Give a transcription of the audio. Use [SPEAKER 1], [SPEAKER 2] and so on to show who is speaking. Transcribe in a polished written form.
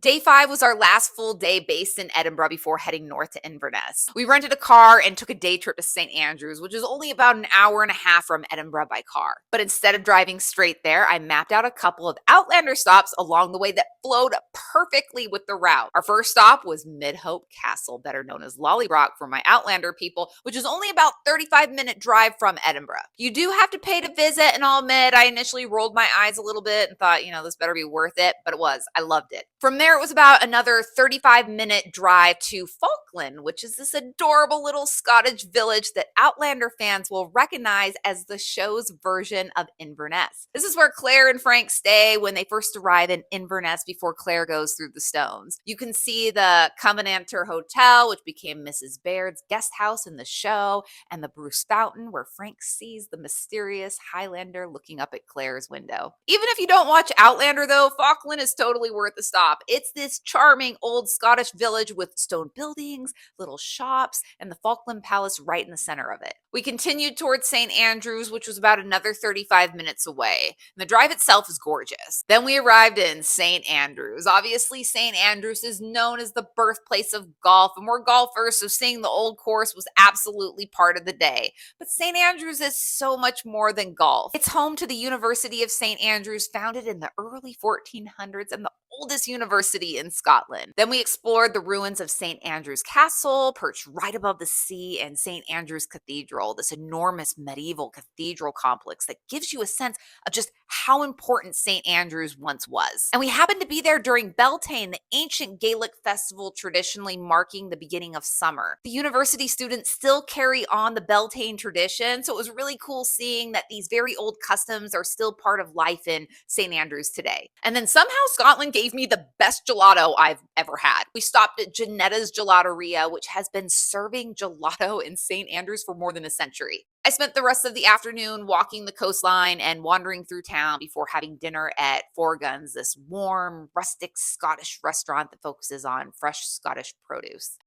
[SPEAKER 1] Day 5 was our last full day based in Edinburgh before heading north to Inverness. We rented a car and took a day trip to St. Andrews, which is only about an hour and a half from Edinburgh by car. But instead of driving straight there, I mapped out a couple of Outlander stops along the way that flowed perfectly with the route. Our first stop was Midhope Castle, better known as Lallybroch for my Outlander people, which is only about 35-minute drive from Edinburgh. You do have to pay to visit, and I'll admit I initially rolled my eyes a little bit and thought, this better be worth it, but it was. I loved it. From there, it was about another 35-minute drive to Falkland, which is this adorable little Scottish village that Outlander fans will recognize as the show's version of Inverness. This is where Claire and Frank stay when they first arrive in Inverness before Claire goes through the stones. You can see the Covenanter Hotel, which became Mrs. Baird's guest house in the show, and the Bruce Fountain, where Frank sees the mysterious Highlander looking up at Claire's window. Even if you don't watch Outlander, though, Falkland is totally worth the stop. It's this charming old Scottish village with stone buildings, little shops, and the Falkland Palace right in the center of it. We continued towards St. Andrews, which was about another 35 minutes away. And the drive itself is gorgeous. Then we arrived in St. Andrews. Obviously, St. Andrews is known as the birthplace of golf, and we're golfers, so seeing the old course was absolutely part of the day. But St. Andrews is so much more than golf. It's home to the University of St. Andrews, founded in the early 1400s and the oldest university in Scotland. Then we explored the ruins of St. Andrews Castle, perched right above the sea, and St. Andrews Cathedral, this enormous medieval cathedral complex that gives you a sense of just how important St. Andrews once was. And we happened to be there during Beltane, the ancient Gaelic festival traditionally marking the beginning of summer. The university students still carry on the Beltane tradition, so it was really cool seeing that these very old customs are still part of life in St. Andrews today. And then somehow Scotland gave me the best gelato I've ever had. We stopped at Jannettas Gelateria, which has been serving gelato in St. Andrews for more than a century. I spent the rest of the afternoon walking the coastline and wandering through town before having dinner at Four Guns, this warm, rustic Scottish restaurant that focuses on fresh Scottish produce.